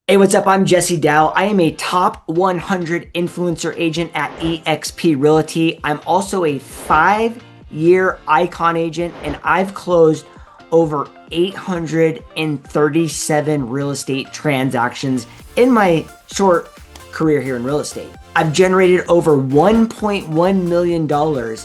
Hey, what's up? I'm Jesse Dow. I am a top 100 influencer agent at eXp Realty. I'm also a 5-year icon agent, and I've closed over 837 real estate transactions in my short career here in real estate. I've generated over $1.1 million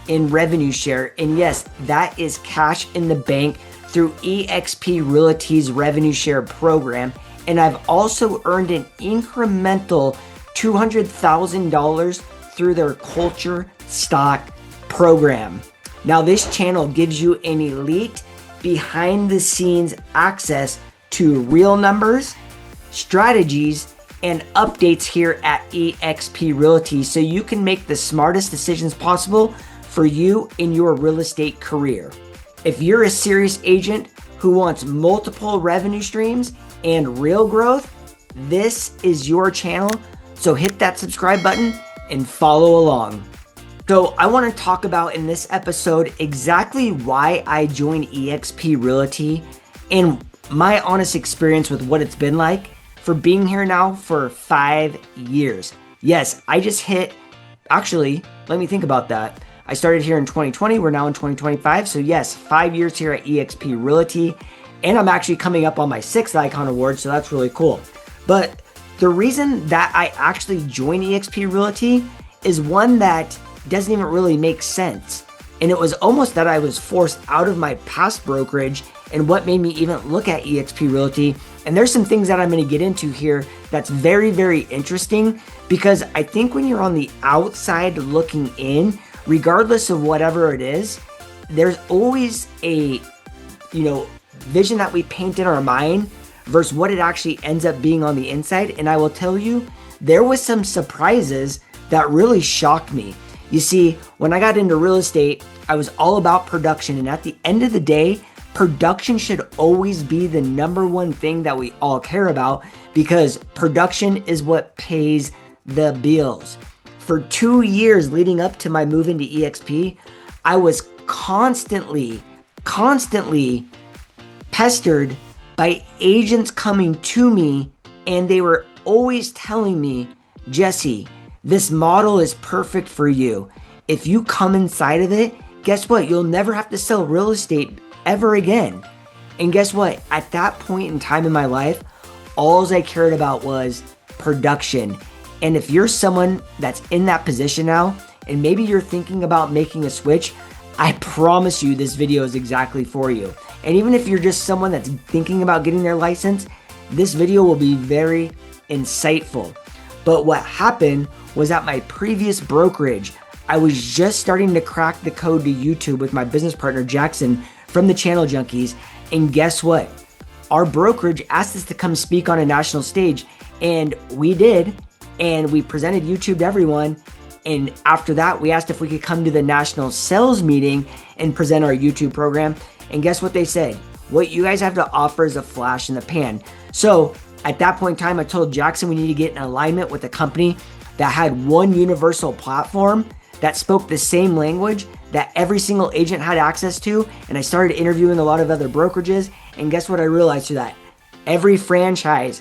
in revenue share, and yes, that is cash in the bank through eXp Realty's revenue share program. And I've also earned an incremental $200,000 through their culture stock program. Now, this channel gives you an elite behind the scenes access to real numbers, strategies, and updates here at eXp Realty so you can make the smartest decisions possible for you in your real estate career. If you're a serious agent who wants multiple revenue streams and real growth, this is your channel. So hit that subscribe button and follow along. So I want to talk about in this episode exactly why I joined eXp Realty and my honest experience with what it's been like for being here now for 5 years. Yes, I just hit, actually, let me think about that. I started here in 2020. We're now in 2025. So yes, 5 years here at eXp Realty. And I'm actually coming up on my 6th Icon Award, so that's really cool. But the reason that I actually joined eXp Realty is one that doesn't even really make sense. And it was almost that I was forced out of my past brokerage and what made me even look at eXp Realty. And there's some things that I'm going to get into here that's very, very interesting because I think when you're on the outside looking in, regardless of whatever it is, there's always a, vision that we paint in our mind versus what it actually ends up being on the inside. And I will tell you, there was some surprises that really shocked me. You see, when I got into real estate, I was all about production. And at the end of the day, production should always be the number one thing that we all care about because production is what pays the bills. For 2 years leading up to my move into eXp, I was constantly pestered by agents coming to me, and they were always telling me, Jesse, this model is perfect for you. If you come inside of it, guess what? You'll never have to sell real estate ever again. And guess what? At that point in time in my life, all I cared about was production. And if you're someone that's in that position now, and maybe you're thinking about making a switch, I promise you this video is exactly for you. And even if you're just someone that's thinking about getting their license, this video will be very insightful. But what happened was at my previous brokerage, I was just starting to crack the code to YouTube with my business partner, Jackson, from the Channel Junkies. And guess what? Our brokerage asked us to come speak on a national stage, and we did. And we presented YouTube to everyone. And after that, we asked if we could come to the national sales meeting and present our YouTube program. And guess what they said? What you guys have to offer is a flash in the pan. So at that point in time, I told Jackson we need to get in alignment with a company that had one universal platform that spoke the same language that every single agent had access to. And I started interviewing a lot of other brokerages. And guess what I realized through that? Every franchise,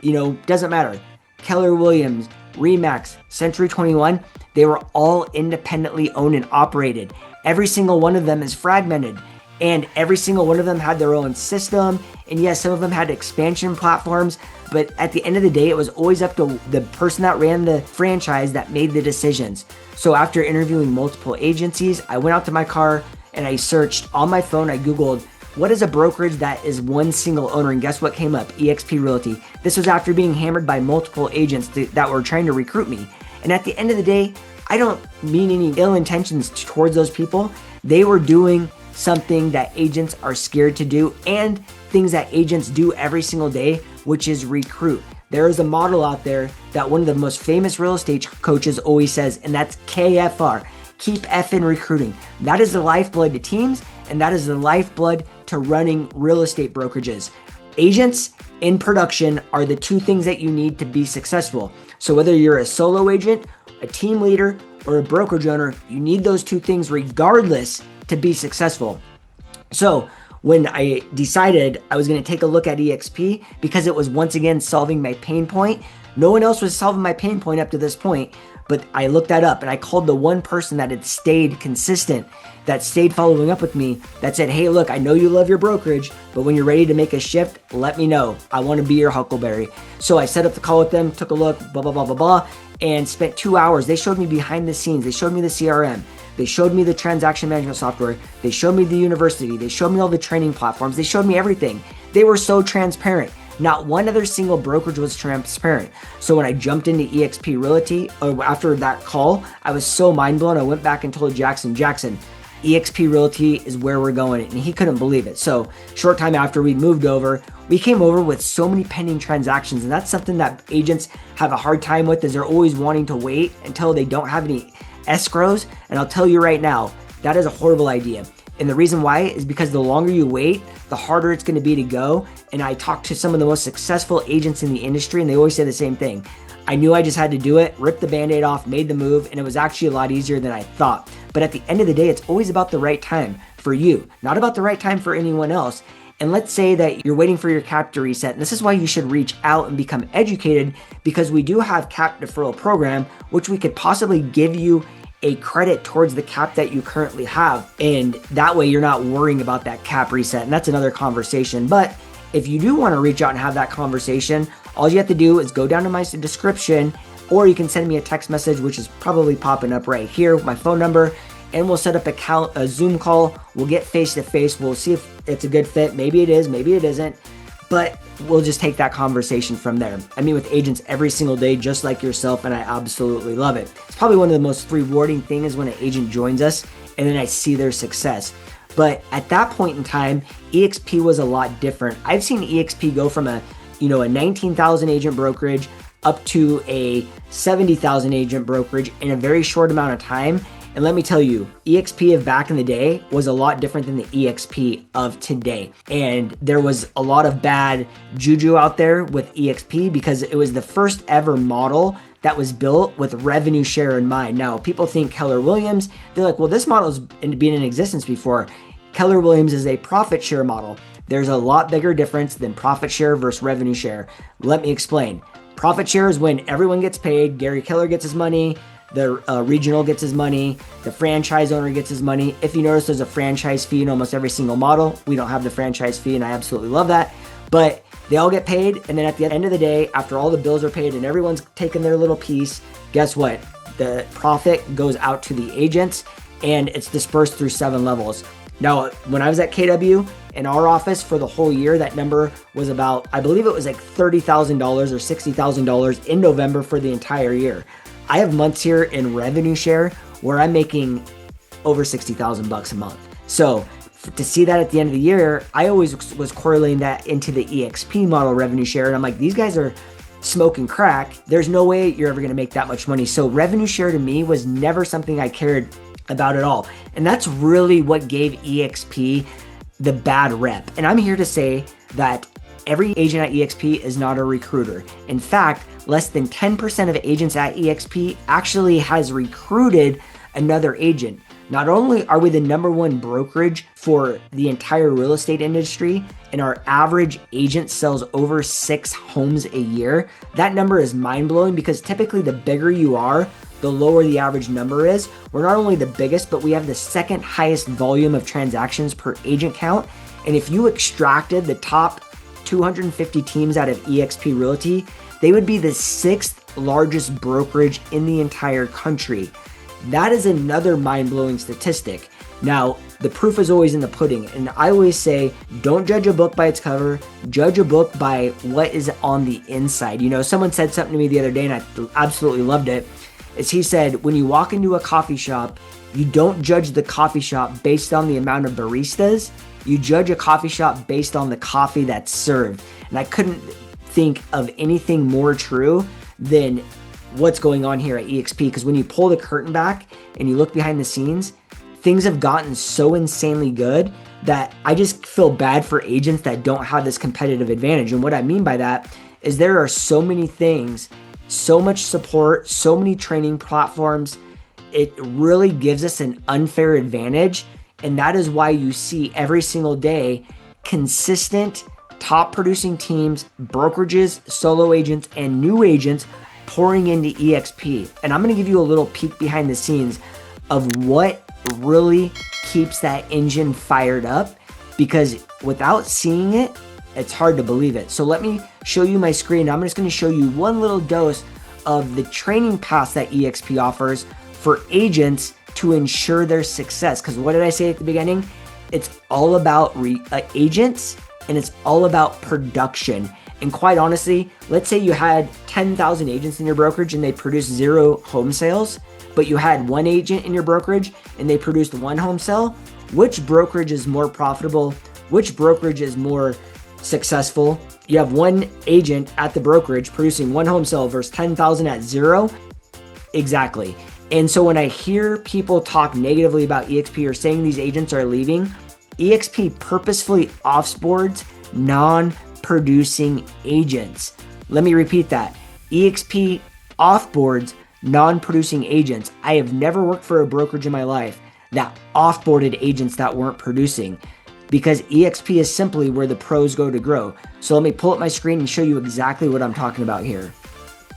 doesn't matter. Keller Williams, Remax, Century 21, they were all independently owned and operated. Every single one of them is fragmented. And every single one of them had their own system. And yes, some of them had expansion platforms. But at the end of the day, it was always up to the person that ran the franchise that made the decisions. So after interviewing multiple agencies, I went out to my car and I searched on my phone. I Googled, what is a brokerage that is one single owner? And guess what came up? eXp Realty. This was after being hammered by multiple agents that were trying to recruit me. And at the end of the day, I don't mean any ill intentions towards those people. They were doing something that agents are scared to do and things that agents do every single day, which is recruit. There is a model out there that one of the most famous real estate coaches always says, and that's KFR, keep effing recruiting. That is the lifeblood to teams, and that is the lifeblood to running real estate brokerages. Agents and production are the two things that you need to be successful. So whether you're a solo agent, a team leader, or a brokerage owner, you need those two things regardless to be successful. So when I decided I was going to take a look at eXp because it was once again solving my pain point. No one else was solving my pain point up to this point, but I looked that up and I called the one person that had stayed consistent, that stayed following up with me, that said, hey, look, I know you love your brokerage, but when you're ready to make a shift, let me know. I want to be your huckleberry. So I set up the call with them, took a look, blah, blah, blah, blah, blah, and spent 2 hours. They showed me behind the scenes. They showed me the CRM. They showed me the transaction management software. They showed me the university. They showed me all the training platforms. They showed me everything. They were so transparent. Not one other single brokerage was transparent. So when I jumped into eXp Realty, or after that call, I was so mind blown. I went back and told Jackson, eXp Realty is where we're going. And he couldn't believe it. So short time after we moved over, we came over with so many pending transactions. And that's something that agents have a hard time with, is they're always wanting to wait until they don't have any escrows. And I'll tell you right now, that is a horrible idea. And the reason why is because the longer you wait, the harder it's going to be to go. And I talked to some of the most successful agents in the industry, and they always say the same thing. I knew I just had to do it, rip the Band-Aid off, made the move, and it was actually a lot easier than I thought. But at the end of the day, it's always about the right time for you, not about the right time for anyone else. And let's say that you're waiting for your cap to reset. And this is why you should reach out and become educated, because we do have cap deferral program, which we could possibly give you a credit towards the cap that you currently have. And that way you're not worrying about that cap reset. And that's another conversation. But if you do want to reach out and have that conversation, all you have to do is go down to my description, or you can send me a text message, which is probably popping up right here with my phone number, and we'll set up a Zoom call. We'll get face to face. We'll see if it's a good fit. Maybe it is, maybe it isn't, but we'll just take that conversation from there. I meet with agents every single day, just like yourself, and I absolutely love it. It's probably one of the most rewarding things when an agent joins us and then I see their success. But at that point in time, eXp was a lot different. I've seen eXp go from a 19,000 agent brokerage up to a 70,000 agent brokerage in a very short amount of time. And let me tell you, eXp of back in the day was a lot different than the eXp of today. And there was a lot of bad juju out there with eXp because it was the first ever model that was built with revenue share in mind. Now, people think Keller Williams, they're like, well, this model's been in existence before. Keller Williams is a profit share model. There's a lot bigger difference than profit share versus revenue share. Let me explain. Profit share is when everyone gets paid. Gary Keller gets his money. The regional gets his money, the franchise owner gets his money. If you notice, there's a franchise fee in almost every single model. We don't have the franchise fee, and I absolutely love that. But they all get paid, and then at the end of the day, after all the bills are paid and everyone's taken their little piece, guess what? The profit goes out to the agents, and it's dispersed through 7 levels. Now, when I was at KW, in our office for the whole year, that number was about, I believe it was like $30,000 or $60,000 in November for the entire year. I have months here in revenue share where I'm making over $60,000 a month. So to see that at the end of the year, I always was correlating that into the eXp model revenue share. And I'm like, these guys are smoking crack. There's no way you're ever going to make that much money. So revenue share to me was never something I cared about at all. And that's really what gave eXp the bad rep. And I'm here to say that every agent at eXp is not a recruiter. In fact, less than 10% of agents at eXp actually has recruited another agent. Not only are we the #1 brokerage for the entire real estate industry, and our average agent sells over 6 homes a year, that number is mind-blowing because typically the bigger you are, the lower the average number is. We're not only the biggest, but we have the second highest volume of transactions per agent count. And if you extracted the top 250 teams out of eXp Realty, they would be the 6th largest brokerage in the entire country. That is another mind-blowing statistic. Now, the proof is always in the pudding. And I always say, don't judge a book by its cover, judge a book by what is on the inside. Someone said something to me the other day and I absolutely loved it. He said, when you walk into a coffee shop, you don't judge the coffee shop based on the amount of baristas. You judge a coffee shop based on the coffee that's served. And I couldn't think of anything more true than what's going on here at eXp, because when you pull the curtain back and you look behind the scenes, things have gotten so insanely good that I just feel bad for agents that don't have this competitive advantage. And what I mean by that is there are so many things, so much support, so many training platforms. It really gives us an unfair advantage. And that is why you see every single day consistent top producing teams, brokerages, solo agents, and new agents pouring into eXp. And I'm going to give you a little peek behind the scenes of what really keeps that engine fired up, because without seeing it, it's hard to believe it. So let me show you my screen. I'm just going to show you one little dose of the training pass that eXp offers for agents to ensure their success. Because what did I say at the beginning? It's all about agents, and it's all about production. And quite honestly, let's say you had 10,000 agents in your brokerage and they produced 0 home sales, but you had 1 agent in your brokerage and they produced 1 home sale. Which brokerage is more profitable? Which brokerage is more successful? You have 1 agent at the brokerage producing 1 home sale versus 10,000 at 0. Exactly. And so when I hear people talk negatively about eXp or saying these agents are leaving, eXp purposefully offboards non-producing agents. Let me repeat that. eXp offboards non-producing agents. I have never worked for a brokerage in my life that offboarded agents that weren't producing, because eXp is simply where the pros go to grow. So let me pull up my screen and show you exactly what I'm talking about here.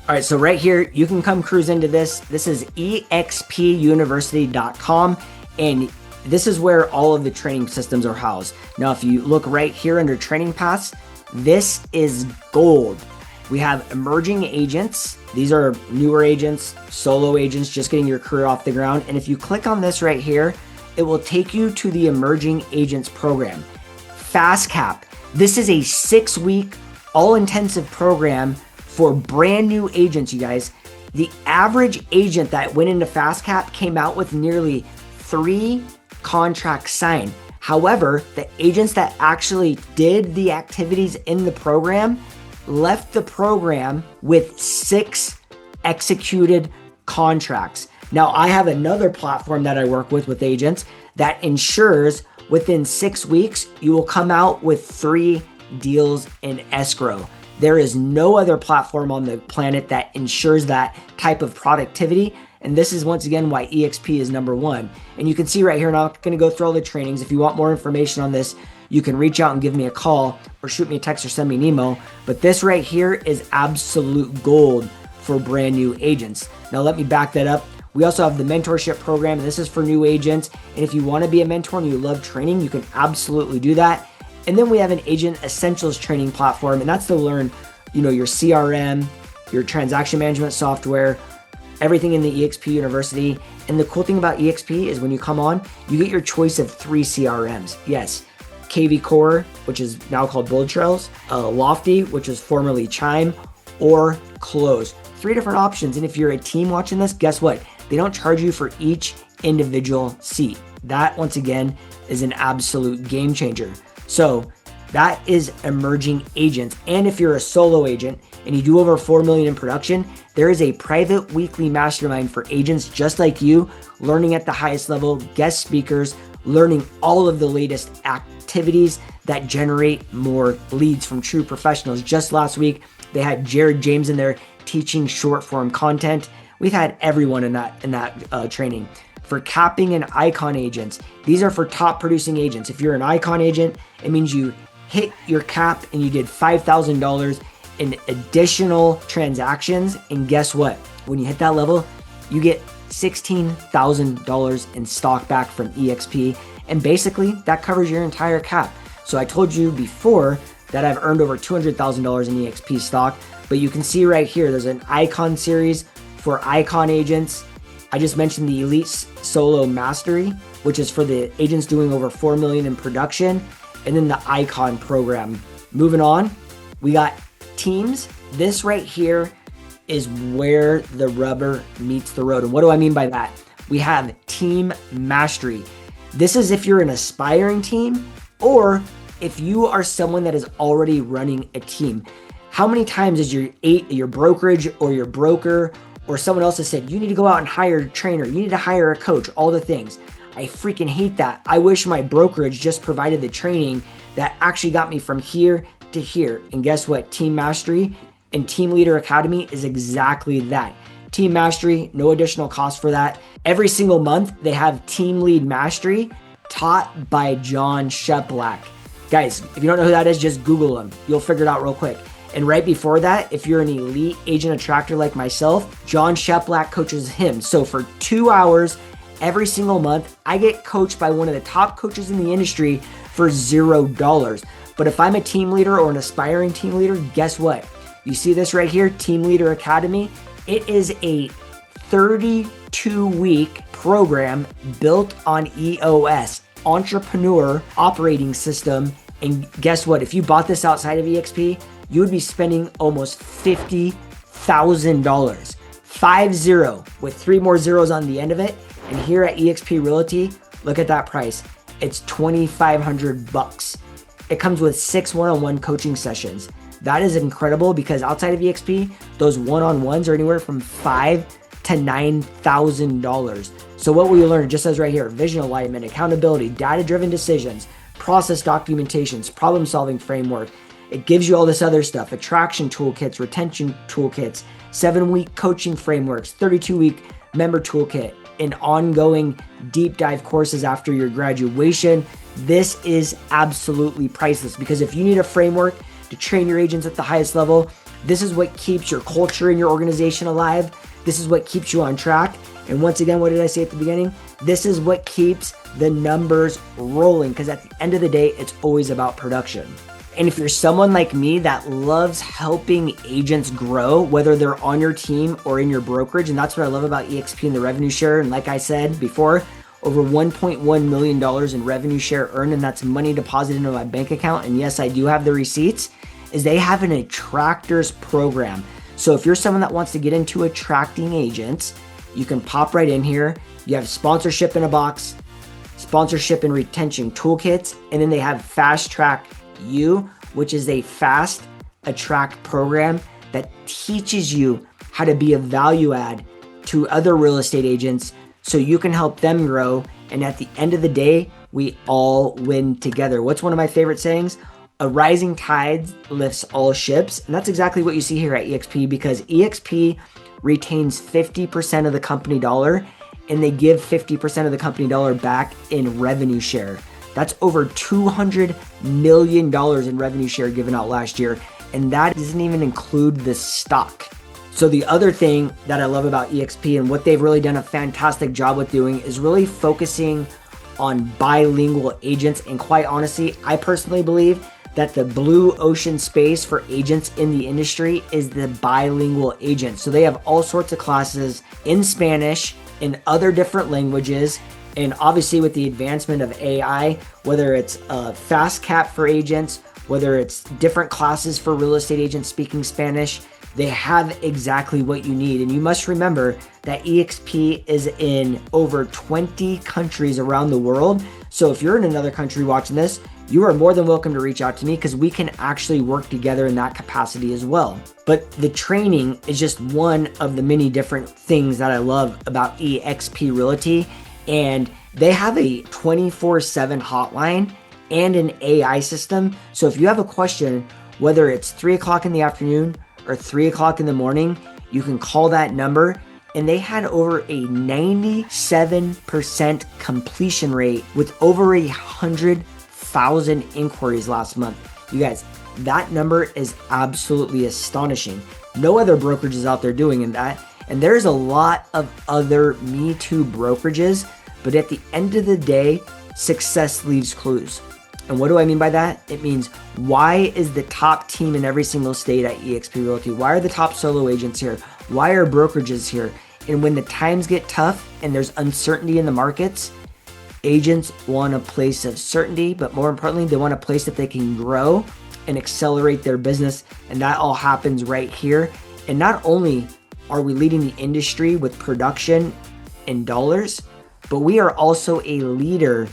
All right, so right here, you can come cruise into this. This is expuniversity.com, and this is where all of the training systems are housed. Now, if you look right here under training paths, this is gold. We have emerging agents. These are newer agents, solo agents, just getting your career off the ground. And if you click on this right here, it will take you to the emerging agents program. Fast Cap. This is a 6-week, all-intensive program for brand new agents, you guys. The average agent that went into Fast Cap came out with nearly 3 contracts signed. However, the agents that actually did the activities in the program left the program with 6 executed contracts. Now, I have another platform that I work with agents that ensures within 6 weeks, you will come out with 3 deals in escrow. There is no other platform on the planet that ensures that type of productivity. And this is once again why eXp is number 1. And you can see right here, I'm not going to go through all the trainings. If you want more information on this, you can reach out and give me a call or shoot me a text or send me an email. But this right here is absolute gold for brand new agents. Now let me back that up. We also have the mentorship program. This is for new agents. And if you want to be a mentor and you love training, you can absolutely do that. And then we have an agent essentials training platform, and that's to learn, your CRM, your transaction management software, everything in the eXp University. And the cool thing about eXp is when you come on, you get your choice of 3 CRMs. Yes, KV Core, which is now called Bullet Trails, Lofty, which is formerly Chime, or Close. 3 different options. And if you're a team watching this, guess what? They don't charge you for each individual seat. That, once again, is an absolute game changer. So that is emerging agents. And if you're a solo agent and you do over 4 million in production, there is a private weekly mastermind for agents just like you, learning at the highest level, guest speakers, learning all of the latest activities that generate more leads from true professionals. Just last week, they had Jared James in there teaching short form content. We've had everyone in that training. For capping and icon agents, these are for top producing agents. If you're an icon agent, it means you hit your cap and you did $5,000 in additional transactions. And guess what? When you hit that level, you get $16,000 in stock back from eXp. And basically that covers your entire cap. So I told you before that I've earned over $200,000 in eXp stock, but you can see right here, there's an icon series for icon agents. I just mentioned the Elite Solo Mastery, which is for the agents doing over 4 million in production, and then the Icon program. Moving on, we got teams. This right here is where the rubber meets the road. And what do I mean by that? We have Team Mastery. This is if you're an aspiring team or if you are someone that is already running a team. How many times is your brokerage or your broker or someone else has said, you need to go out and hire a trainer, you need to hire a coach, all the things. I freaking hate that. I wish my brokerage just provided the training that actually got me from here to here. And guess what? Team Mastery and Team Leader Academy is exactly that. Team Mastery, no additional cost for that. Every single month, they have Team Lead Mastery, taught by John Sheplack. Guys, if you don't know who that is, just Google him. You'll figure it out real quick. And right before that, if you're an elite agent attractor like myself, John Sheplack coaches him. So for 2 hours every single month, I get coached by one of the top coaches in the industry for $0. But if I'm a team leader or an aspiring team leader, guess what? You see this right here, Team Leader Academy. It is a 32-week program built on EOS, Entrepreneur Operating System. And guess what? If you bought this outside of eXp, you would be spending almost $50,000. 50 with 3 more zeros on the end of it. And here at eXp Realty, look at that price. It's $2,500. It comes with 6 one-on-one coaching sessions. That is incredible because outside of eXp, those one-on-ones are anywhere from $5,000 to $9,000. So what will you learn? It just says right here, vision alignment, accountability, data-driven decisions, process documentations, problem-solving framework. It gives you all this other stuff, attraction toolkits, retention toolkits, 7-week coaching frameworks, 32-week member toolkit, and ongoing deep dive courses after your graduation. This is absolutely priceless because if you need a framework to train your agents at the highest level, this is what keeps your culture in your organization alive. This is what keeps you on track. And once again, what did I say at the beginning? This is what keeps the numbers rolling because at the end of the day, it's always about production. And if you're someone like me that loves helping agents grow, whether they're on your team or in your brokerage, and that's what I love about eXp and the revenue share. And like I said before, over $1.1 million in revenue share earned, and that's money deposited into my bank account. And yes, I do have the receipts, is they have an attractors program. So if you're someone that wants to get into attracting agents, you can pop right in here. You have sponsorship in a box, sponsorship and retention toolkits, and then they have Fast Track You, which is a fast attract program that teaches you how to be a value add to other real estate agents so you can help them grow. And at the end of the day, we all win together. What's one of my favorite sayings? A rising tide lifts all ships. And that's exactly what you see here at eXp because eXp retains 50% of the company dollar and they give 50% of the company dollar back in revenue share. That's over $200 million in revenue share given out last year. And that doesn't even include the stock. So the other thing that I love about eXp and what they've really done a fantastic job with doing is really focusing on bilingual agents. And quite honestly, I personally believe that the blue ocean space for agents in the industry is the bilingual agent. So they have all sorts of classes in Spanish, in other different languages. And obviously with the advancement of AI, whether it's a fast cap for agents, whether it's different classes for real estate agents speaking Spanish, they have exactly what you need. And you must remember that eXp is in over 20 countries around the world. So if you're in another country watching this, you are more than welcome to reach out to me because we can actually work together in that capacity as well. But the training is just one of the many different things that I love about eXp Realty. And they have a 24/7 hotline and an AI system. So if you have a question, whether it's 3 o'clock in the afternoon or 3 o'clock in the morning, you can call that number. And they had over a 97% completion rate with over 100,000 inquiries last month. You guys, that number is absolutely astonishing. No other brokerage is out there doing that. And there's a lot of other Me Too brokerages, but at the end of the day, success leaves clues. And what do I mean by that? It means, why is the top team in every single state at eXp Realty? Why are the top solo agents here? Why are brokerages here? And when the times get tough and there's uncertainty in the markets, agents want a place of certainty, but more importantly, they want a place that they can grow and accelerate their business. And that all happens right here. And not only are we leading the industry with production in dollars, but we are also a leader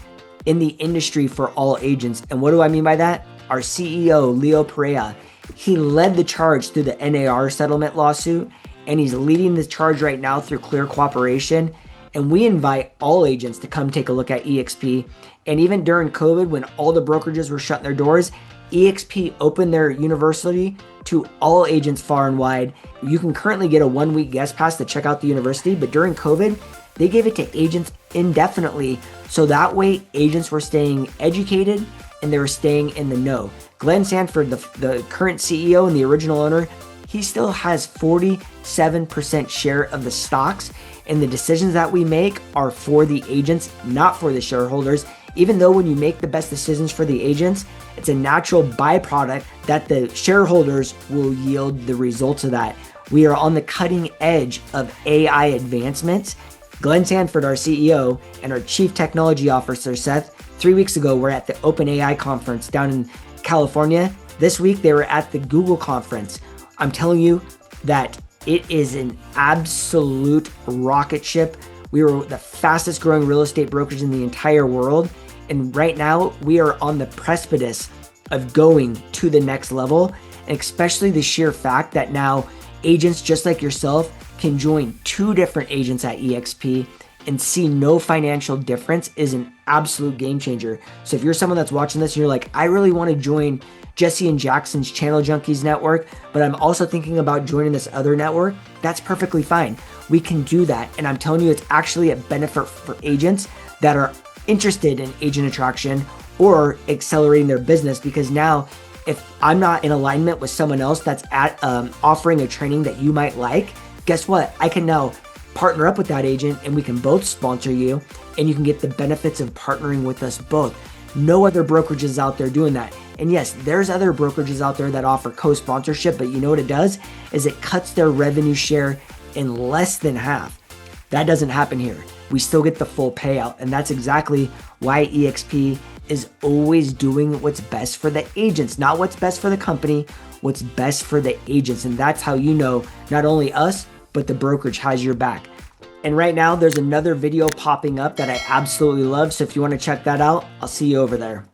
in the industry for all agents. And what do I mean by that? Our CEO, Leo Perea, he led the charge through the NAR settlement lawsuit, and he's leading the charge right now through Clear Cooperation. And we invite all agents to come take a look at eXp. And even during COVID, when all the brokerages were shutting their doors, eXp opened their university to all agents far and wide. You can currently get a 1-week guest pass to check out the university, but during COVID, They gave it to agents indefinitely. So that way agents were staying educated and they were staying in the know. Glenn Sanford, the current CEO and the original owner, he still has 47% share of the stocks, and the decisions that we make are for the agents, not for the shareholders. Even though when you make the best decisions for the agents, it's a natural byproduct that the shareholders will yield the results of that. We are on the cutting edge of AI advancements. Glenn Sanford, our CEO, and our Chief Technology Officer, Seth, 3 weeks ago, were at the Open AI conference down in California. This week, they were at the Google conference. I'm telling you that it is an absolute rocket ship. We were the fastest growing real estate brokerage in the entire world. And right now, we are on the precipice of going to the next level, and especially the sheer fact that now agents just like yourself can join 2 different agents at eXp and see no financial difference is an absolute game changer. So if you're someone that's watching this and you're like, I really want to join Jesse and Jackson's Channel Junkies network, but I'm also thinking about joining this other network, that's perfectly fine. We can do that. And I'm telling you, it's actually a benefit for agents that are interested in agent attraction or accelerating their business, because now if I'm not in alignment with someone else that's at offering a training that you might like, guess what? I can now partner up with that agent and we can both sponsor you, and you can get the benefits of partnering with us both. No other brokerages out there doing that. And yes, there's other brokerages out there that offer co-sponsorship, but you know what it does is it cuts their revenue share in less than half. That doesn't happen here. We still get the full payout, and that's exactly why eXp is always doing what's best for the agents, not what's best for the company, what's best for the agents. And that's how you know not only us, but the brokerage has your back. And right now there's another video popping up that I absolutely love. So if you want to check that out, I'll see you over there.